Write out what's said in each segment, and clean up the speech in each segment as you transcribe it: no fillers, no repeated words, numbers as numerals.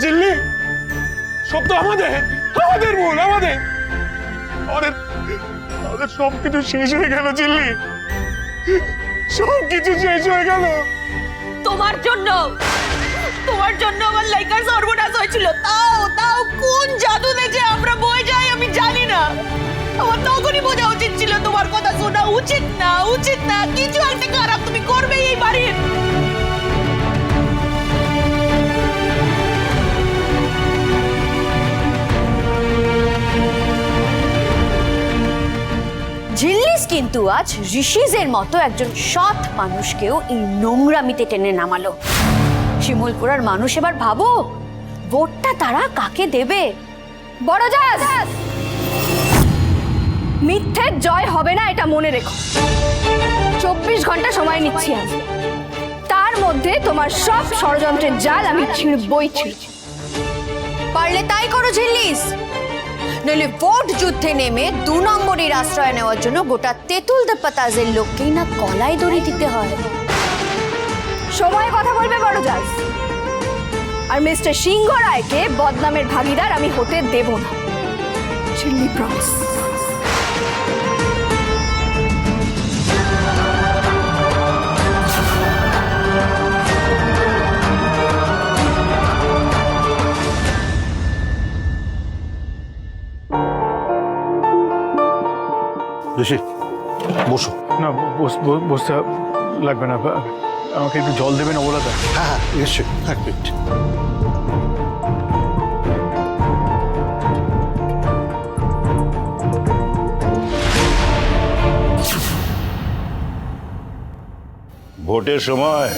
জিল্লি, সব তো আমাদের ভুল, আমাদের সবকিছু শেষ হয়ে গেল জিল্লি, সবকিছু শেষ হয়ে গেল তোমার জন্য আমার লাইকার সর্বনাশ হয়েছিল। তাও কোন জাদুতে যে আমরা বয়ে যাই আমি জানি না। আমার তখনই বোঝা উচিত ছিল তোমার কথা শোনা উচিত না, কিছু একটা খারাপ তুমি করবে এই বাড়ির। ঝিল্লিস কিন্তু আজ ঋষিজের মতো একজন সৎ মানুষকেও এই নোংরামিতে টেনে নামালো। শিমুলপুরার মানুষ এবার ভাবো ভোটটা তারা কাকে দেবে। বড় জাজ, মিথ্যের জয় হবে না এটা মনে রেখো। 24 ঘন্টা সময় নিচ্ছি আমি, তার মধ্যে তোমার সব ষড়যন্ত্রের জাল আমি ছিঁড়বই। পারলে তাই করো ঝিল্লিস, নইলে ভোট যুদ্ধে নেমে 2 নম্বরের আশ্রয় নেওয়ার জন্য গোটা তেঁতুল দেবতাজের লোককেই না গলায় দড়ি দিতে হয়। সময় কথা বলবে বড় জাজ, আর মিস্টার সিংহ রায়কে বদনামের ভাগিদার আমি হতে দেব না। ঝিল্লি প্রমিস। ঋষি বসো। না, বসতে লাগবে না, আমাকে একটু জল দেবেন অবলাদা? হ্যাঁ নিশ্চয়ই, এক মিনিট। ভোটের সময়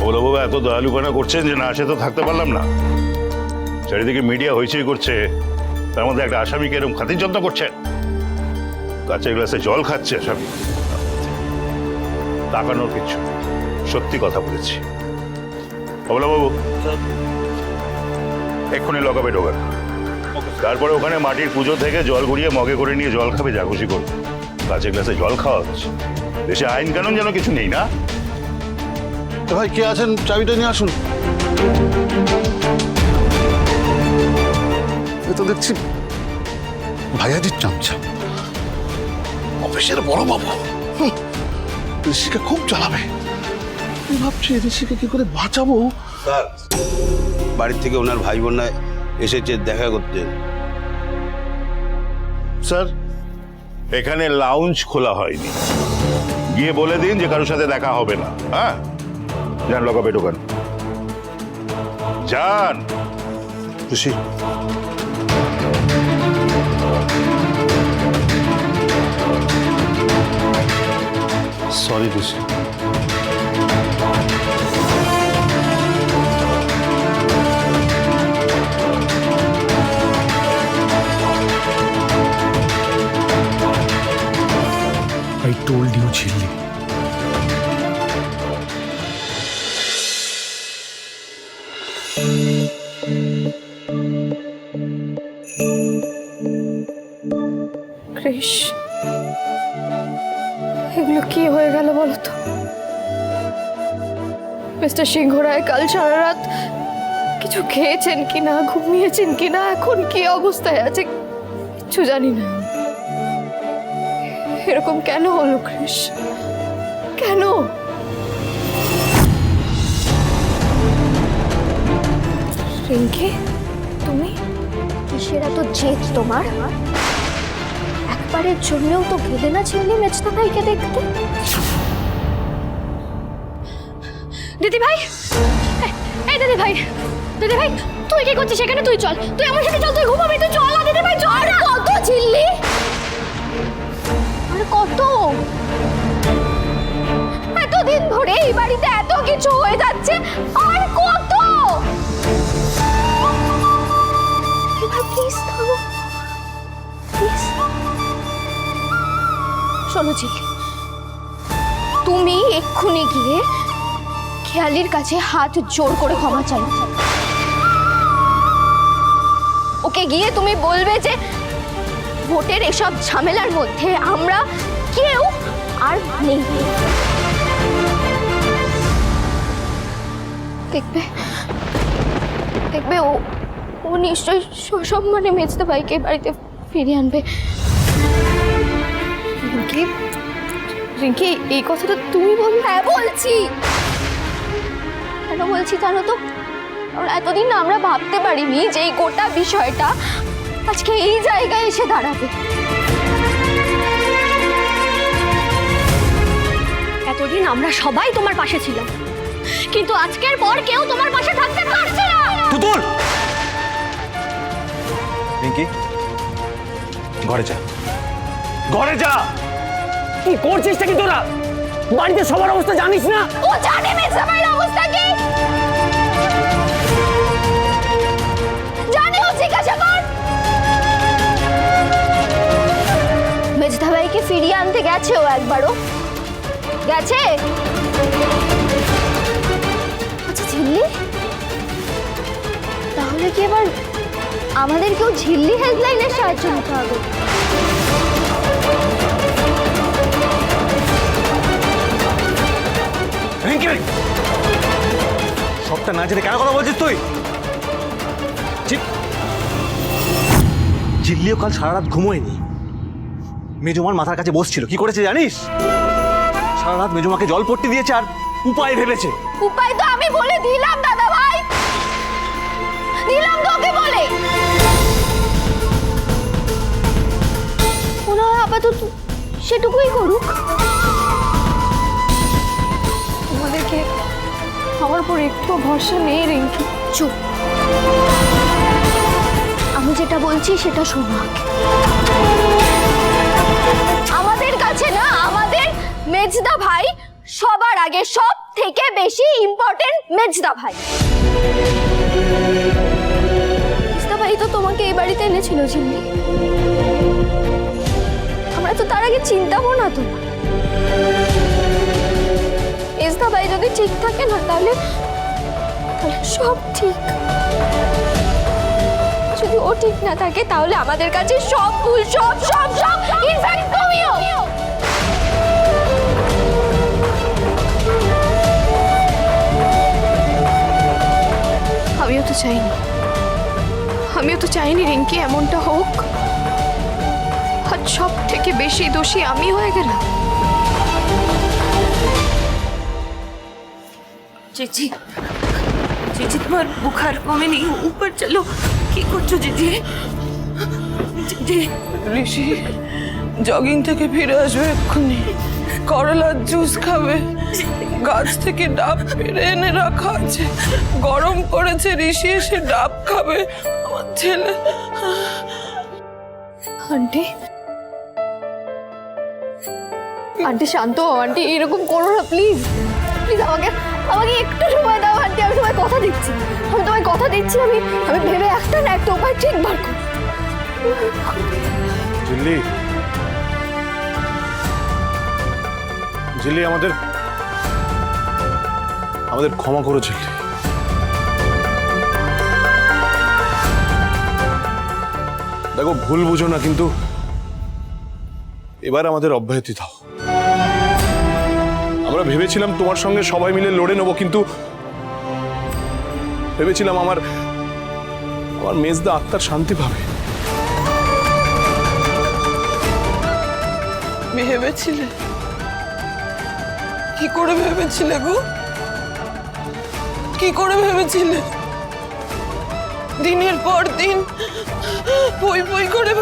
ওলাবাবু এত দয়ালুপনা করছেন যে না আসে তো থাকতে পারলাম না। চারিদিকে মিডিয়া হইচই করছে, তার মধ্যে একটা আসামিকে এরকম খাতির যত্ন করছেন, কাঁচের গ্লাসে জল খাচ্ছে আসামি। তাকানোর কিছু, সত্যি কথা বলেছি। ওলাবাবু এক্ষুনি লকাপে ঢোকান, তারপরে ওখানে মাটির পুজো থেকে জল গড়িয়ে মগে করে নিয়ে জল খাবে, যা খুশি করবে। কাঁচের গ্লাসে জল খাওয়া হচ্ছে, দেশে আইন কানুন যেন কিছু নেই না। তো ভাই কে আছেন, চাবিটা নিয়ে আসুন। এ তো দেখছি ভাইয়াজির চামচা, অফিসের বড় বাবু, ঋষিকে খুব চালাবে। আমি ভাবছি ঋষিকে কি করে বাঁচাবো। স্যার, বাড়ির থেকে ওনার ভাই বোনরা এসেছে দেখা করতে। স্যার, এখানে লাউঞ্জ খোলা হয়নি, গিয়ে বলে দিন যে কারোর সাথে দেখা হবে না। হ্যাঁ যান, লকাপে ঢোকান, যান। Rishi sorry Rishi. I told you, ঝিল্লি। কৃষ, এগুলো কি হয়ে গেল বলো তো? মিস্টার সিংহ রায় কাল সারা রাত কিছু খেয়েছেন কিনা, ঘুমিয়েছেন কিনা, এখন কি অবস্থায় আছে কিছু জানি না। এরকম কেন হলো কৃষ, কেন? রিঙ্কি, তুমি কিসের এত জেদ তোমার? একবারের জন্যও তো গেলে না ঝিল্লি মেজদা ভাইকে দেখতে? দিদি ভাই, এই দিদি ভাই, দিদি ভাই তুই কি করছিস সেখানে? তুই চল, তুই আমার সাথে চল, তুই ঘুমাবি, তুই চল না দিদি ভাই, চল না। কত ঝিল্লি, আর কত? এতদিন ধরে এই বাড়িতে এত কিছু হয়ে যাচ্ছে, আর কত? এবার প্লিজ থামো, প্লিজ। শোনো ঝিল্লি, তুমি এক্ষুনি গিয়ে খেয়ালির কাছে হাত জোর করে ক্ষমা চাই। ওকে গিয়ে তুমি বলবে যে ভোটের এসব ঝামেলার মধ্যে আমরা কেউ আর নেই। দেখবে দেখবে ও ও নিশ্চয়ই সসম্মানে মেজদা ভাইকে বাড়িতে ফিরিয়ে আনবে। রিঙ্কি, রিঙ্কি, এই কথাটা তুমি বললে? হ্যাঁ বলছি। কেন বলছি জানো তো? কারণ এতদিন আমরা ভাবতে পারিনি যে এই গোটা বিষয়টা আজকে এই জায়গায় এসে দাঁড়াবে। এতদিন আমরা সবাই তোমার পাশে ছিলাম, কিন্তু আজকের পর কেউ তোমার পাশে থাকতে পারছে না। তুতুল, রিঙ্কি ঘরে যা, ঘরে যা। কি করছিসটা কি তোরা? বাড়িতে সবার অবস্থা জানিস না? ও জানে মেজদা ভাইয়ের অবস্থা কি, জানে, ও জিজ্ঞাসা কর। মেজদা ভাইকে ফিরিয়ে আনতে গেছে ও একবারও গেছে। আচ্ছা ঝিল্লি, তাহলে কি এবার আমাদেরকেও ঝিল্লি হেল্পলাইনের সাহায্য নিতে হবে? রিঙ্কি, সবটা না জেনে কেন কথা বলছিস তুই? ঝিল্লিও কাল সারা রাত ঘুমোয়নি। মেজমার মাথার কাছে বসছিল, কি করেছে জানিস? সারা রাত মেজমাকে জল পট্টি দিয়েছে আর উপায় ভেবেছে। উপায় তো আমি বলে দিলাম দাদা ভাই, দিলাম তো ওকে বলে। ওরা আপাতত সেটুকুই করুক। আমাদেরকে আমার উপর একটু ভরসা নেই রিঙ্কি। চুপ, আমি যেটা বলছি সেটা শোনো আগে। আমাদের কাছে না, আমাদের মেজদা ভাই সবার আগে, সব থেকে বেশি ইম্পর্টেন্ট মেজদা ভাই। মেজদা ভাই তো তোমাকে এই বাড়িতে এনেছিল ঝিল্লি, আমরা তো তার আগে চিন্তাবো না তো। মেজদা ভাই যদি ঠিক থাকে না তাহলে সব ঠিক। যদি ও ঠিক না থাকে তাহলে আমাদের কাছে সব ভুল, সব সব সব ইনফ্যাক্ট তুমিও। আমিও তো চাইনি রিঙ্কি এমনটা হোক। আর সব থেকে বেশি দোষী আমি হয়ে গেলাম। जीजी, जीजी तुम्हार बुखार कमेনি, ऊपर चलो। কি করছো जीजी? जीजी, ঋষি জগিং থেকে ফিরে আসবে এক্ষুনি। করলার জুস খাবে, গাছ থেকে ডাব পেড়ে এনে রাখা আছে, গরম করেছে। ঋষি এসে ডাব খাবে। আমার ছেলে। আন্টি, আন্টি শান্ত হও। আন্টি এরকম করো না প্লিজ, প্লিজ আমাকে আমাকে একটু সময় দাও আন্টি। আমি তোমায় কথা দিচ্ছি, আমি ভেবে একটা না একটা উপায় ঠিক বার করব। ঝিল্লি, ঝিল্লি আমাদের ক্ষমা করো ঝিল্লি। দেখো ভুল বুঝো না, কিন্তু এবার আমাদের অব্যাহতি দাও। আমরা ভেবেছিলাম তোমার সঙ্গে সবাই মিলে লড়ে নেবো, কিন্তু ভেবেছিলাম আমার মেজদা আত্মার শান্তি পাবে। ভেবেছিলে? কি করে ভেবেছিলে গো? কি করে ভেবেছিলে? দিনের পর দিন বই বই করে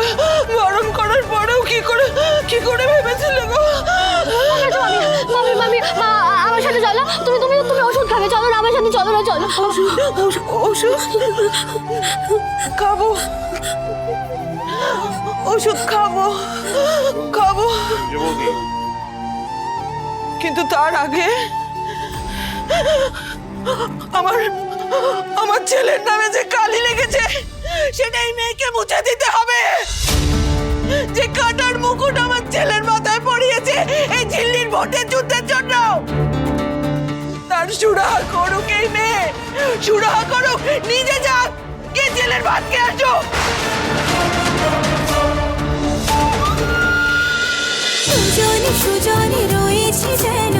বারণ করার পরেও কি করে ভেবেছিলে গো? মামি মামি মা, আমার সাথে চলো। তুমি তুমি তুমি ওষুধ খাবে, চলো না আমার সাথে, চলো না, চলো। ওষুধ খাবো, ওষুধ খাবো, কিন্তু তার আগে আমার ছেলের নামে যে কালি লেগেছে সেটা এই মেয়েকে মুছে দিতে হবে। যে কাটার মুকুট আমার ছেলের মাথায় পড়িয়েছে এই ঝিল্লির ভোটের যুদ্ধের জন্য, তার সুরাহা করুক এই মেয়ে, সুরাহা করুক। নিজে যাক, কে ছেলের ভাত কে আসো। সুজনে সুজনে রয়েছে যেন